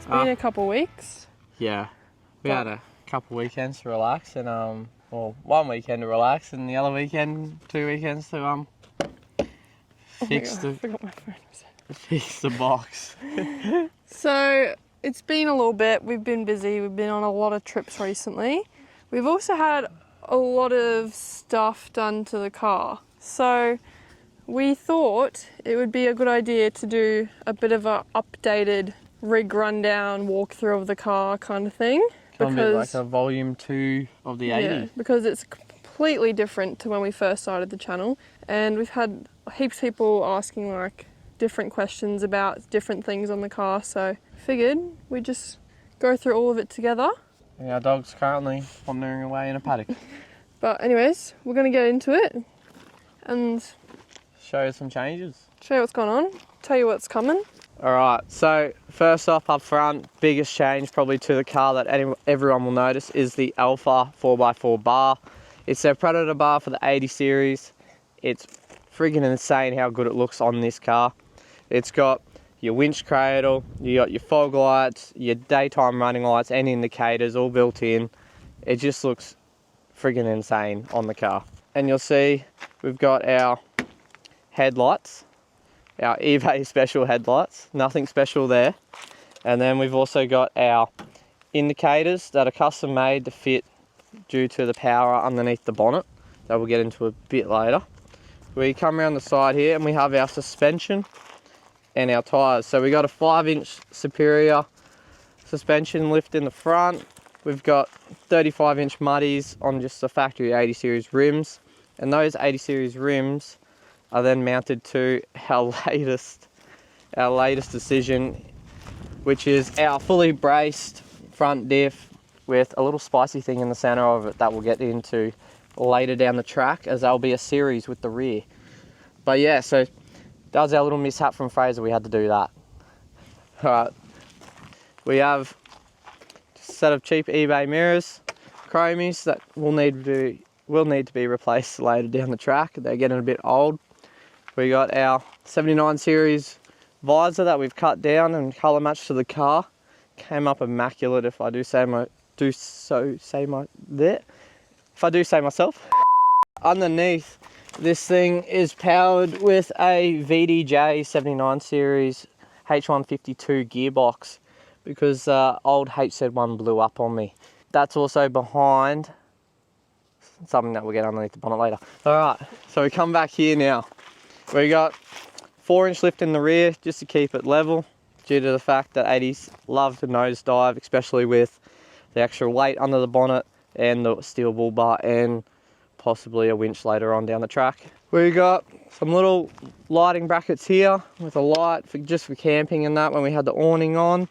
It's been a couple weeks. Yeah, we had a couple weekends to relax, and well, one weekend to relax, and the other weekend, 2 weekends to fix I forgot my phone. fix the box. So it's been a little bit. We've been busy. We've been on a lot of trips recently. We've also had a lot of stuff done to the car. So we thought it would be a good idea to do a bit of a updated rig rundown, walkthrough of the car kind of thing. Kind of a bit like a volume 2 of the 80. Yeah, because it's completely different to when we first started the channel. And we've had heaps of people asking like different questions about different things on the car. So figured we'd just go through all of it together. And our dog's currently wandering away in a paddock. But anyways, we're going to get into it and Show you some changes. show you what's going on, tell you what's coming. Alright, so first off up front, biggest change probably to the car that everyone will notice is the Alpha 4x4 bar. It's their Predator bar for the 80 series. It's friggin' insane how good it looks on this car. It's got your winch cradle, you got your fog lights, your daytime running lights and indicators all built in. It just looks friggin' insane on the car. And you'll see we've got our headlights, our eBay special headlights, nothing special there. And then we've also got our indicators that are custom made to fit due to the power underneath the bonnet that we'll get into a bit later. We come around the side here and we have our suspension and our tyres. So we got a 5-inch Superior suspension lift in the front. We've got 35-inch muddies on just the factory 80 series rims, and those 80 series rims are then mounted to our latest decision, which is our fully braced front diff with a little spicy thing in the center of it that we'll get into later down the track, as there'll be a series with the rear. But yeah, so that was our little mishap from Fraser. We had to do that. Alright, we have a set of cheap eBay mirrors, chromies that will need to be replaced later down the track. They're getting a bit old. We got our 79 series visor that we've cut down and colour matched to the car. Came up immaculate, if I do say myself. Underneath, this thing is powered with a VDJ 79 series H152 gearbox because old HZ1 blew up on me. That's also behind something that we'll get underneath the bonnet later. Alright, so we come back here now. We got 4-inch lift in the rear just to keep it level, due to the fact that 80s love to nosedive, especially with the extra weight under the bonnet and the steel bull bar and possibly a winch later on down the track. We got some little lighting brackets here with a light just for camping and that when we had the awning on.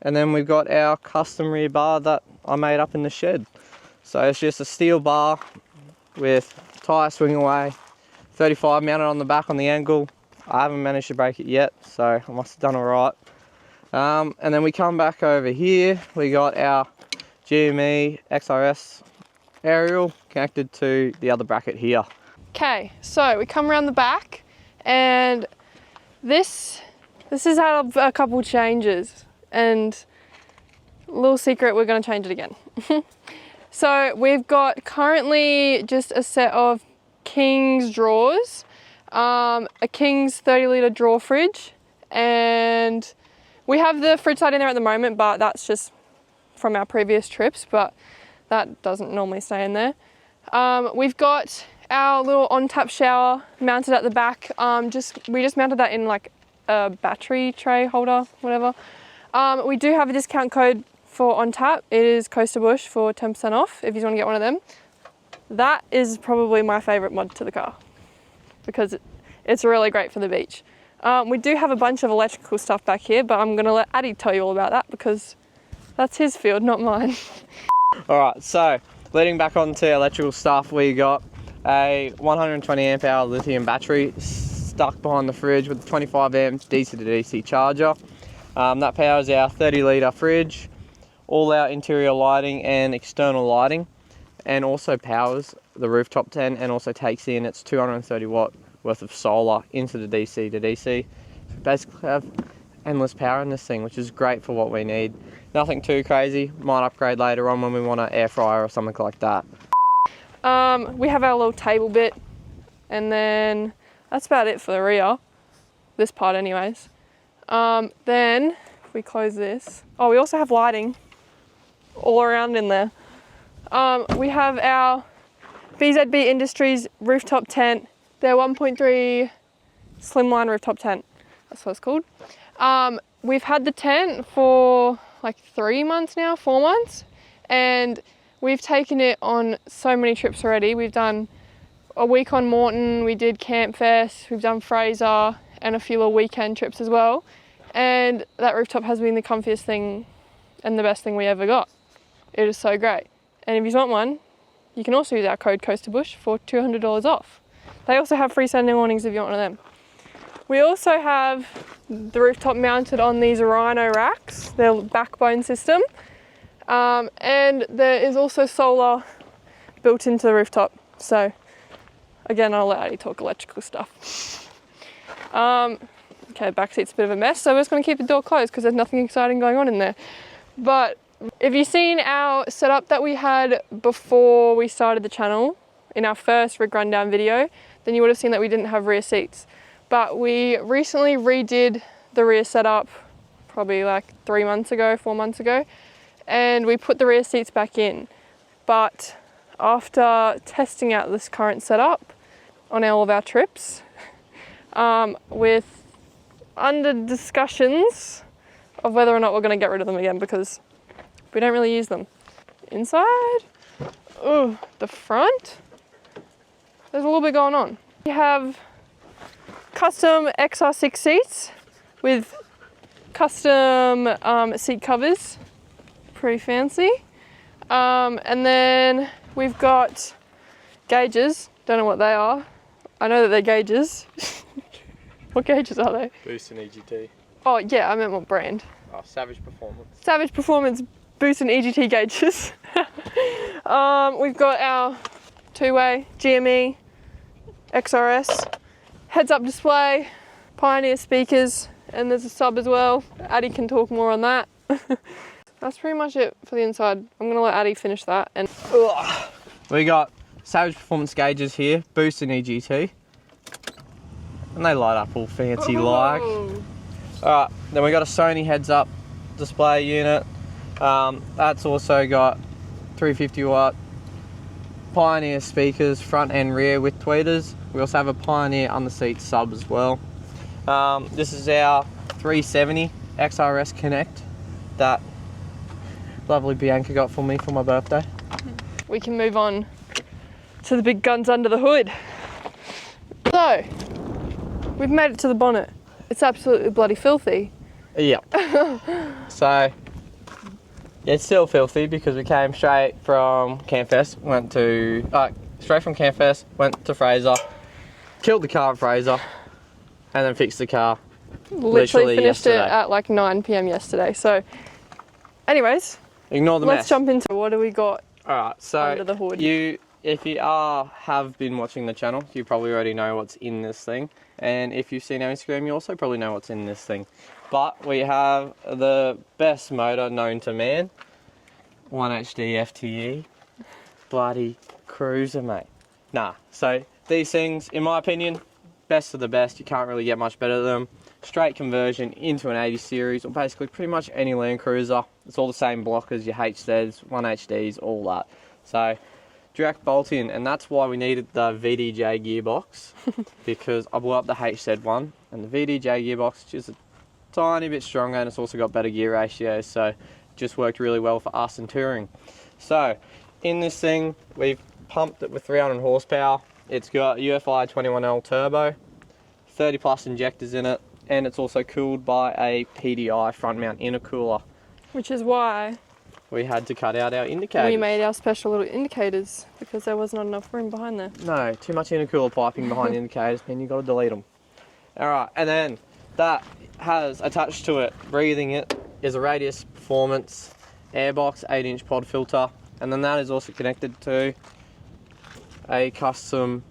And then we've got our custom rear bar that I made up in the shed. So it's just a steel bar with tyre swing away, 35 mounted on the back on the angle. I haven't managed to break it yet, so I must have done all right. And then we come back over here. We got our GME XRS aerial connected to the other bracket here. Okay, so we come around the back and this has had a couple changes, and little secret, we're going to change it again. So we've got currently just a set of King's drawers, a King's 30-litre drawer fridge, and we have the fridge side in there at the moment, but that's just from our previous trips, but that doesn't normally stay in there. We've got our little on-tap shower mounted at the back. We just mounted that in like a battery tray holder, whatever. We do have a discount code for on tap. It is Coaster Bush for 10% off if you want to get one of them. That is probably my favourite mod to the car because it's really great for the beach. We do have a bunch of electrical stuff back here, but I'm going to let Addy tell you all about that because that's his field, not mine. Alright, so leading back onto electrical stuff, we got a 120 amp hour lithium battery stuck behind the fridge with a 25 amp DC to DC charger. That powers our 30-litre fridge, all our interior lighting and external lighting, and also powers the rooftop tent and also takes in its 230 watt worth of solar into the DC to DC. So basically have endless power in this thing, which is great for what we need. Nothing too crazy. Might upgrade later on when we want an air fryer or something like that. We have our little table bit, and then that's about it for the rear. This part anyways. Then if we close this, oh, we also have lighting all around in there. We have our BZB Industries rooftop tent. They're 1.3 slimline rooftop tent. That's what it's called. We've had the tent for like 3 months now, 4 months, and we've taken it on so many trips already. We've done a week on Moreton, we did Campfest, we've done Fraser, and a few little weekend trips as well. And that rooftop has been the comfiest thing and the best thing we ever got. It is so great. And if you want one, you can also use our code CoasterBush for $200 off. They also have free Sunday mornings if you want one of them. We also have the rooftop mounted on these Rhino racks, their backbone system. And there is also solar built into the rooftop. So again, I'll let Addie talk electrical stuff. Okay, back seat's a bit of a mess, so we're just going to keep the door closed because there's nothing exciting going on in there. But if you've seen our setup that we had before we started the channel in our first rig rundown video, then you would have seen that we didn't have rear seats. But we recently redid the rear setup probably like 3 months ago, 4 months ago, and we put the rear seats back in. But after testing out this current setup on all of our trips, with under discussions of whether or not we're going to get rid of them again because we don't really use them. Inside, ooh, the front, there's a little bit going on. We have custom XR6 seats with custom seat covers, pretty fancy. And then we've got gauges, don't know what they are. I know that they're gauges. What gauges are they? Boost and EGT. Oh yeah, I meant what brand. Oh, Savage Performance. Savage Performance Boost and EGT gauges. We've got our two-way GME XRS, heads-up display, Pioneer speakers, and there's a sub as well. Addie can talk more on that. That's pretty much it for the inside. I'm gonna let Addie finish that. And we got Savage Performance gauges here, Boost and EGT. And they light up all fancy like. Alright, then we got a Sony heads-up display unit. That's also got 350 watt Pioneer speakers, front and rear with tweeters. We also have a Pioneer under-seat sub as well. This is our 370 XRS Connect that lovely Bianca got for me for my birthday. we can move on to the big guns under the hood. So, we've made it to the bonnet. It's absolutely bloody filthy. Yeah. So, it's still filthy because we came straight from Campfest, went to Fraser, killed the car at Fraser, and then fixed the car. Literally finished yesterday. it at like 9 PM yesterday. So, anyways, Ignore the let's mess. jump into what do we got Alright, so under the hood. if you have been watching the channel, you probably already know what's in this thing. And if you've seen our Instagram, you also probably know what's in this thing. But we have the best motor known to man. 1HD FTE. Bloody cruiser, mate. Nah, so these things, in my opinion, best of the best. You can't really get much better than them. Straight conversion into an 80 series, or basically pretty much any Land Cruiser. It's all the same block as your HZs, 1HDs, all that. So, direct bolt in, and that's why we needed the VDJ gearbox, because I blew up the HZ one, and the VDJ gearbox is just a tiny bit stronger, and it's also got better gear ratios, so it just worked really well for us in touring. So, in this thing, we've pumped it with 300 horsepower. It's got UFI 21L turbo, 30 plus injectors in it, and it's also cooled by a PDI front mount intercooler. Which is why We had to cut out our indicators. we made our special little indicators because there was not enough room behind there. No, too much intercooler piping behind the indicators, man, you gotta delete them. Alright, and then that has attached to it, breathing it, is a Radius Performance Airbox 8-inch pod filter, and then that is also connected to a custom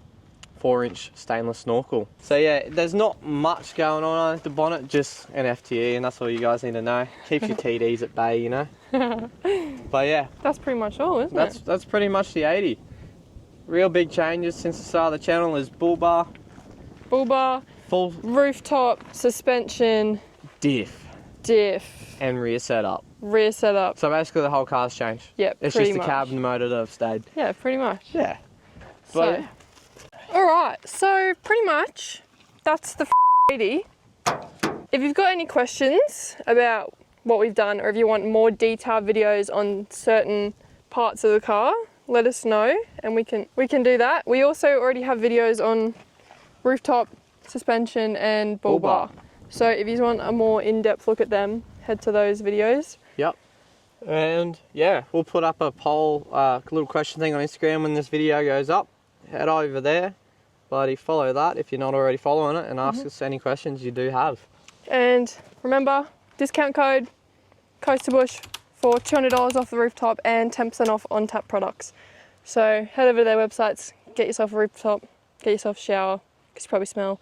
4-inch stainless snorkel. So yeah, there's not much going on the bonnet, just an FTE, and that's all you guys need to know. Keeps your TDs at bay, you know. But yeah, That's pretty much all, isn't it? that's pretty much the 80. Real big changes since the start of the channel is bull bar, Bull bar, full rooftop, suspension, diff, and rear setup. rear setup. So basically the whole car's changed. Yep, It's pretty just the much. cab and the motor that have stayed. Yeah, pretty much. Yeah. So, alright, so pretty much that's the 80. If you've got any questions about what we've done, or if you want more detailed videos on certain parts of the car, let us know and we can do that. We also already have videos on rooftop, suspension and bull bar. So if you want a more in-depth look at them, head to those videos. Yep. And yeah, we'll put up a poll, little question thing on Instagram when this video goes up. Head over there, bloody follow that if you're not already following it, and ask us any questions you do have. And remember, discount code Coasterbush for $200 off the rooftop and 10% off on tap products. So head over to their websites, get yourself a rooftop, get yourself a shower, because you probably smell.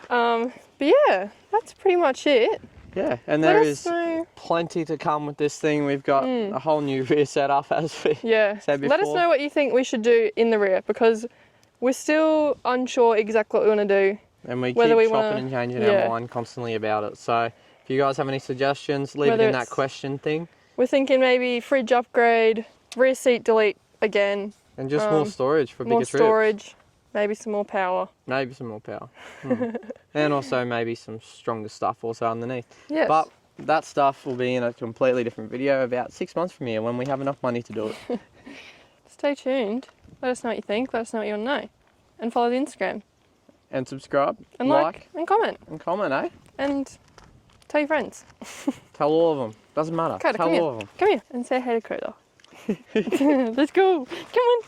But yeah, that's pretty much it. Yeah, and Let there us is know. plenty to come with this thing. We've got a whole new rear setup, as we Yeah, said let us before. know what you think we should do in the rear, because we're still unsure exactly what we want to do. And we whether keep we chopping wanna- and changing yeah. our mind constantly about it. So if you guys have any suggestions, leave Whether it in that it's- question thing. We're thinking maybe fridge upgrade, rear seat delete again, And just more storage for more bigger trips. storage, maybe some more power. Maybe some more power. And also maybe some stronger stuff also underneath. Yes. But that stuff will be in a completely different video about 6 months from here when we have enough money to do it. Stay tuned. Let us know what you think. Let us know what you want to know. And follow the Instagram. And subscribe, And like and comment. and comment, eh? And tell your friends. Tell all of them. Doesn't matter. Coda, Tell come all here. of them. Come here and say hey to Coda. Let's go. Come on.